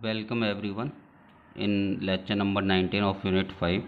Welcome everyone in lecture number 19 of unit 5,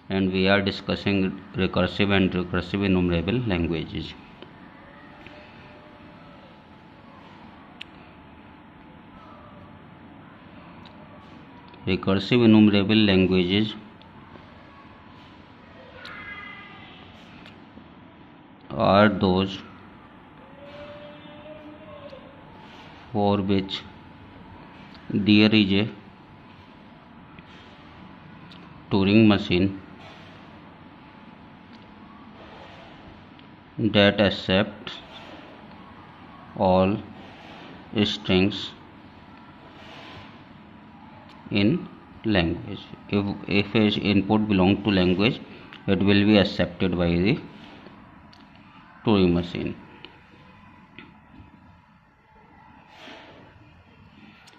and we are discussing recursive and recursive enumerable languages. Recursive enumerable languages are those for which there is a Turing machine that accepts all strings in language. If a input belongs to language, it will be accepted by the Turing machine.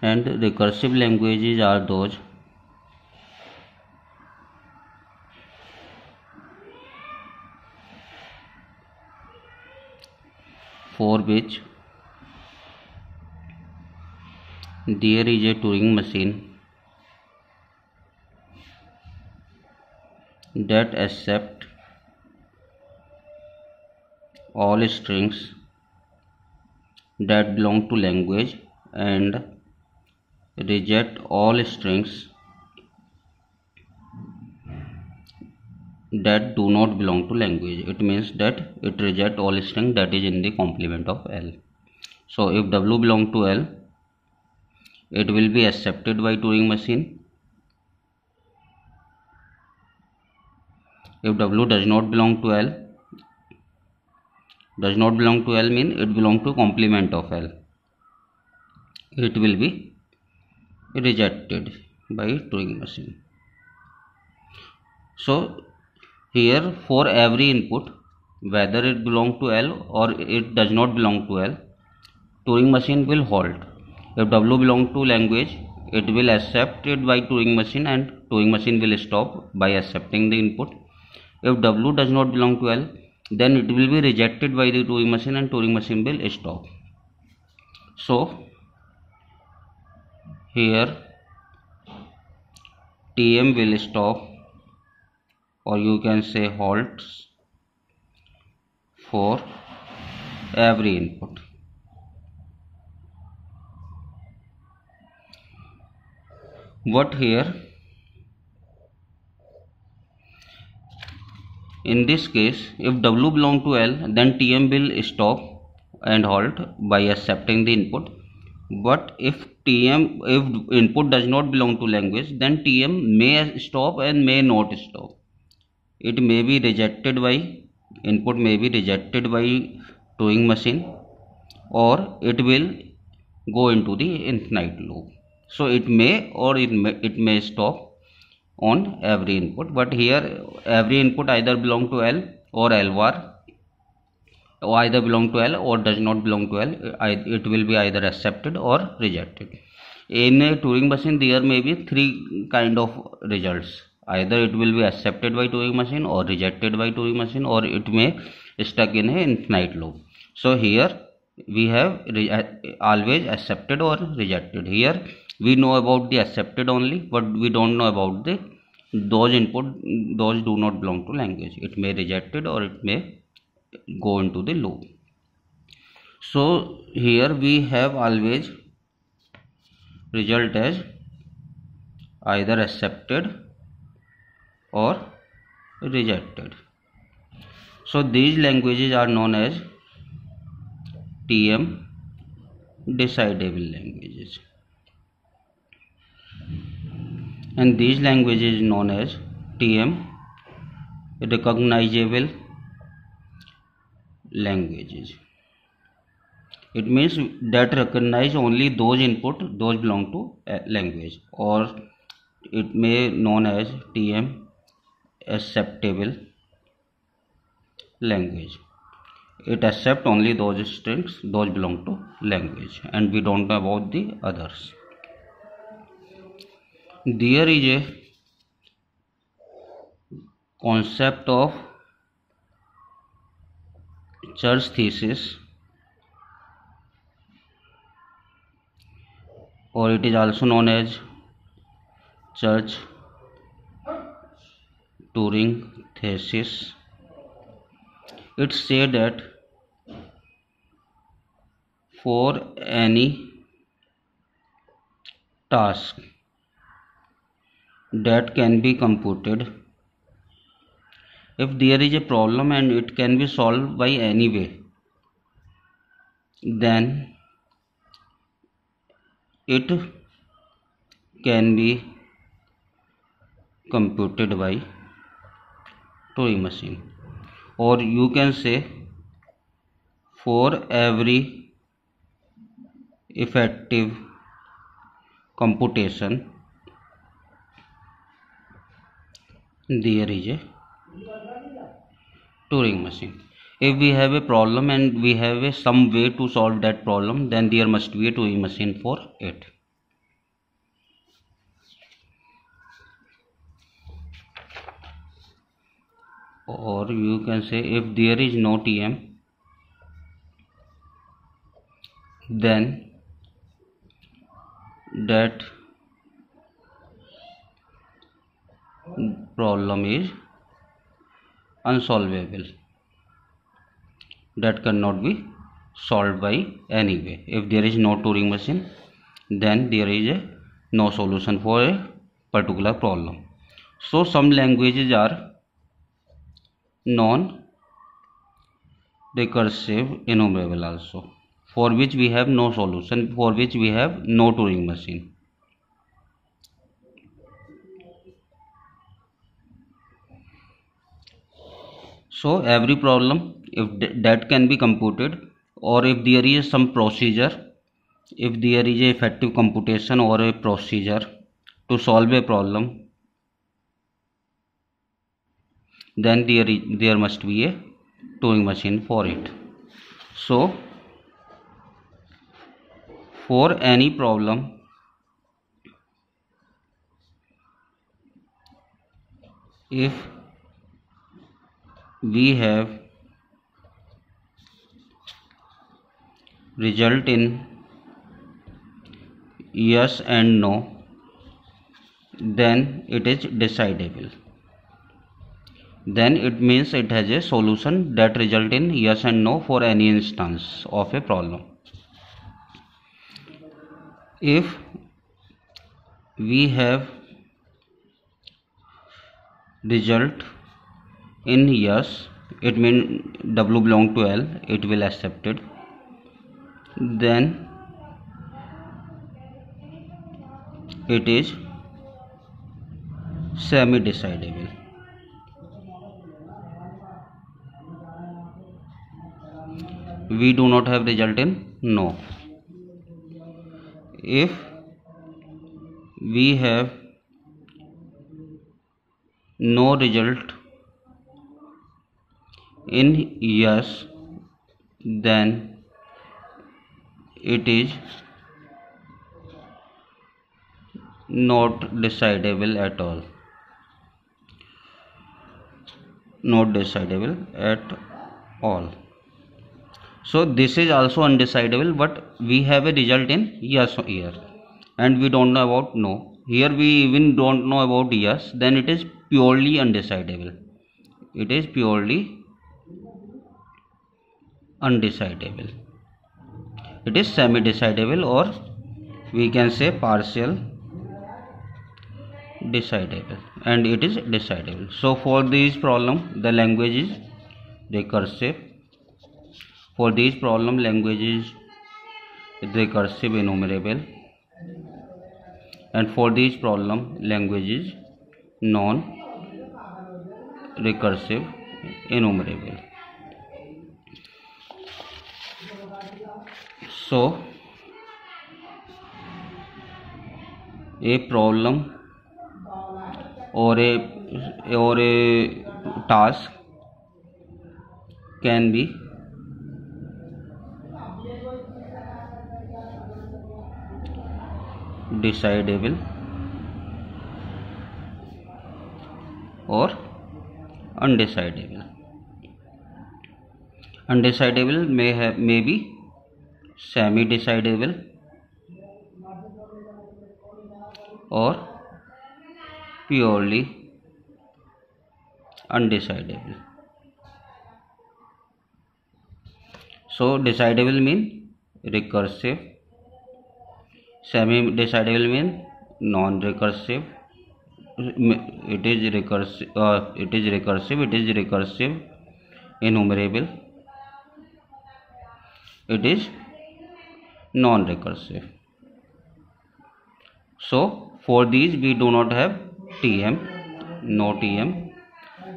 And recursive languages are those for which there is a Turing machine that accepts all strings that belong to language and reject all strings that do not belong to language. It means that it rejects all string that is in the complement of L. So if W belong to L, it will be accepted by Turing machine. If W does not belong to L, mean it belong to complement of L, it will be rejected by Turing machine. So here for every input, whether it belong to L or it does not belong to L, Turing machine will halt. If W belong to language, it will accept it by Turing machine and Turing machine will stop by accepting the input. If W does not belong to L, then it will be rejected by the Turing machine and Turing machine will stop. So here TM will stop, or you can say halts, for every input. What here? In this case, if W belong to L, then TM will stop and halt by accepting the input. But if input does not belong to language, then TM may stop and may not stop. It may be rejected by input, may be rejected by Turing machine, or it will go into the infinite loop. So it may or it may stop on every input, but here every input either belong to L or L var, or either belong to L or does not belong to L. It will be either accepted or rejected. In a Turing machine, there may be three kind of results. Either it will be accepted by Turing machine or rejected by Turing machine, or it may stuck in a infinite loop. So here we have always accepted or rejected. Here we know about the accepted only, but we don't know about the those do not belong to language. It may rejected or it may go into the loop. So here we have always result as either accepted or rejected. So these languages are known as TM decidable languages, and these languages known as TM recognizable languages. It means that recognize only those input those belong to language, or it may known as TM acceptable language. It accept only those strings those belong to language, and we don't know about the others. There is a concept of church thesis or it is also known as Church-Turing thesis. It says that for any task that can be computed, if there is a problem and it can be solved by any way, then it can be computed by Turing machine. Or you can say, for every effective computation there is a Turing machine. If we have a problem and we have some way to solve that problem, then there must be a Turing machine for it. Or you can say, if there is no TM, then that problem is unsolvable, that cannot be solved by any way. If there is no Turing machine, then there is no solution for a particular problem. So some languages are non-recursive enumerable also, for which we have no solution, for which we have no Turing machine. So every problem, if that can be computed, or if there is some procedure, if there is a effective computation or a procedure to solve a problem, then there must be a Turing machine for it. So for any problem, if we have result in yes and no, then it is decidable. Then it means it has a solution that result in yes and no for any instance of a problem. If we have result in yes, it means W belong to L, it will accept it. Then it is semi-decidable. We do not have result in no. If we have no result in yes, then it is not decidable at all. Not decidable at all. So this is also undecidable, but we have a result in yes here and we don't know about no. Here we even don't know about yes, then it is purely undecidable. It is purely undecidable. It is semi-decidable, or we can say partial decidable, and it is decidable. So for this problem, the language is recursive. For this problem, language is recursive enumerable, and for this problem, language is non-recursive enumerable. So a problem or a task can be decidable or undecidable. Undecidable may be semi-decidable, or purely undecidable. So decidable mean recursive, semi-decidable mean non-recursive. It is recursive, enumerable, it is non-recursive. So for these we do not have TM, no TM.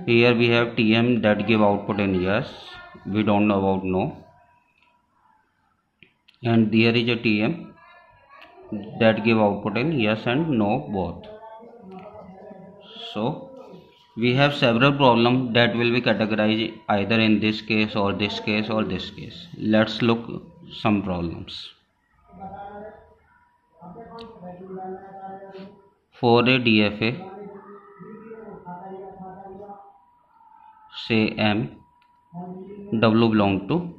Here we have TM that give output in yes, we don't know about no, and there is a TM that give output in yes and no both. So we have several problems that will be categorized either in this case or this case or this case. Let's look some problems. For a DFA, say M, W belong to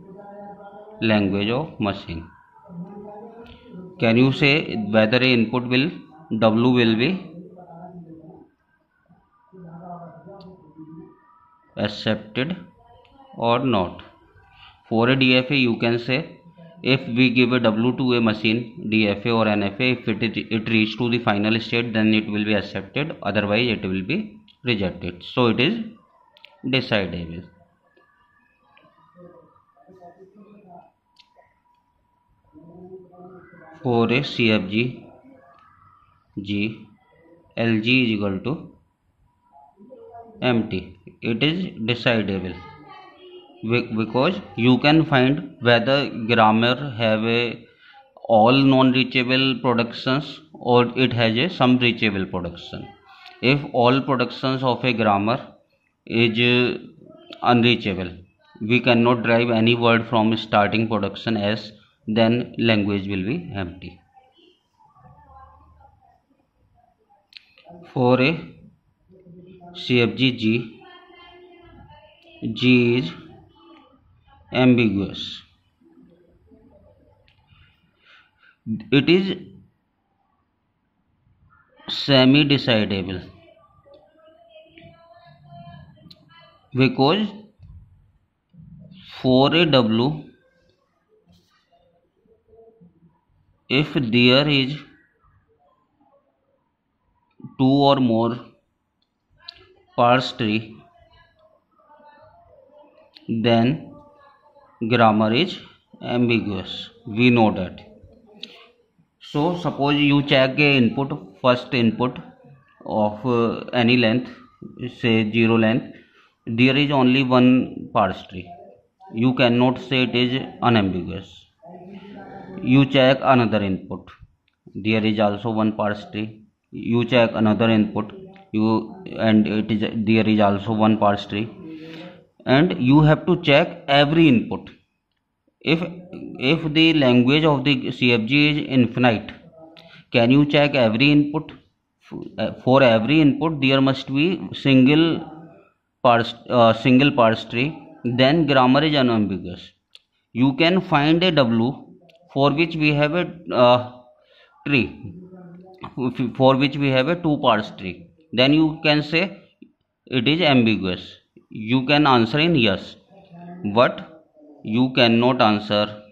language of machine. Can you say whether a input will W will be accepted or not? For a DFA, you can say if we give a W to a machine, DFA or NFA, if it reach to the final state, then it will be accepted, otherwise it will be rejected. So it is decidable. For a CFG G, LG is equal to empty, it is decidable because you can find whether grammar have a all non-reachable productions or it has a some reachable production. If all productions of a grammar is unreachable, we cannot derive any word from starting production as, then language will be empty. For a CFG G is ambiguous. It is semi-decidable because for a W, if there is two or more parse tree, then grammar is ambiguous, we know that. So suppose you check a input, first input of any length, say 0 length, there is only one parse tree, you cannot say it is unambiguous. You check another input, there is also one parse tree, you check another input, there is also one parse tree, and you have to check every input. If the language of the CFG is infinite, can you check every input? For every input there must be single parse tree, then grammar is unambiguous. You can find a W for which we have a tree, for which we have a two parse tree, then you can say it is ambiguous. You can answer in yes, but you cannot answer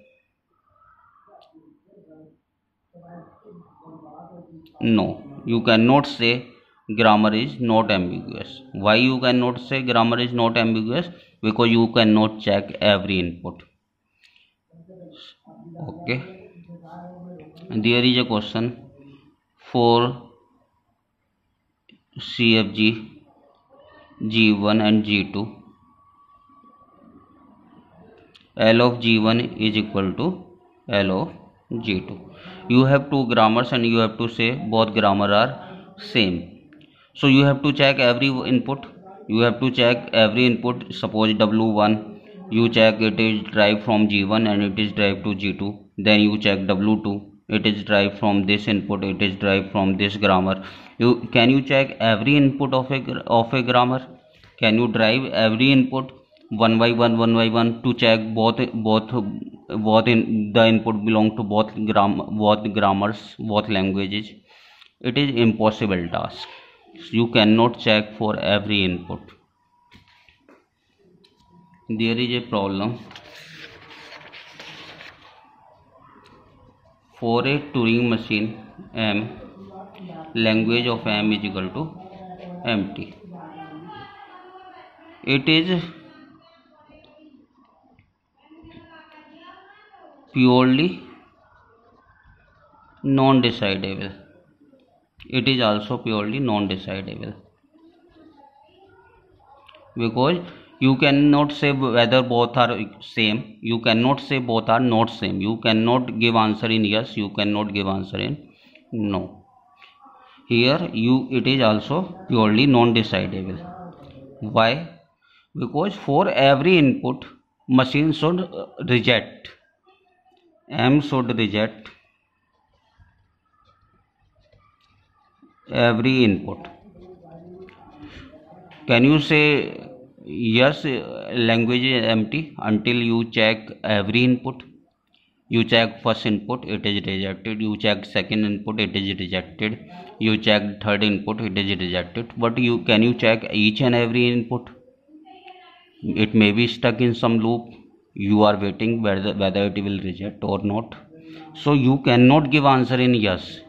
no. You cannot say grammar is not ambiguous. Why you cannot say grammar is not ambiguous? Because you cannot check every input. Okay, and there is a question for CFG G1 and G2. L of G1 is equal to L of G2. You have two grammars and you have to say both grammar are same. So you have to check every input. You have to check every input. Suppose W1, you check it is derived from G1 and it is derived to G2. Then you check W2, it is derived from this input, it is derived from this grammar. Can you check every input of a grammar? Can you derive every input one by one to check both in the input belong to both grammars, both languages. It is impossible task. You cannot check for every input. There is a problem for a Turing machine M. Language of M is equal to empty. It is purely non-decidable. It is also purely non-decidable because you cannot say whether both are same. You cannot say both are not same. You cannot give answer in yes. You cannot give answer in no. Here it is also purely non-decidable. Why? Because for every input machine should reject. M should reject every input. Can you say yes, language is empty until you check every input? You check first input, it is rejected. You check second input, it is rejected. You check third input, it is rejected. But can you check each and every input? It may be stuck in some loop. You are waiting whether it will reject or not. So you cannot give answer in yes.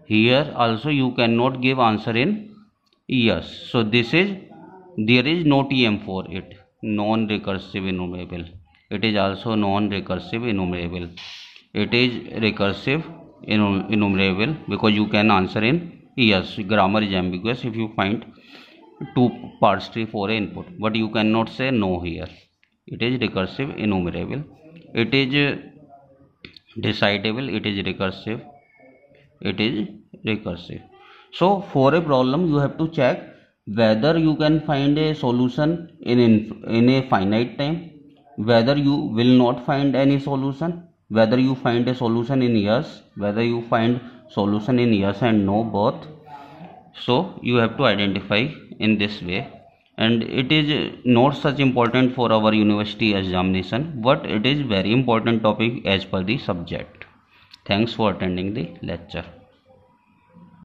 Here also you cannot give answer in yes. So there is no TM for it. Non-recursive enumerable. It is also non-recursive enumerable. It is recursive enumerable because you can answer in yes. Grammar is ambiguous if you find two parse tree for an input, but you cannot say no here. It is recursive enumerable. It is decidable. It is recursive. It is recursive. So for a problem you have to check whether you can find a solution in a finite time, whether you will not find any solution, whether you find a solution in yes, whether you find solution in yes and no both. So you have to identify in this way, and it is not such important for our university examination, but it is very important topic as per the subject. Thanks for attending the lecture.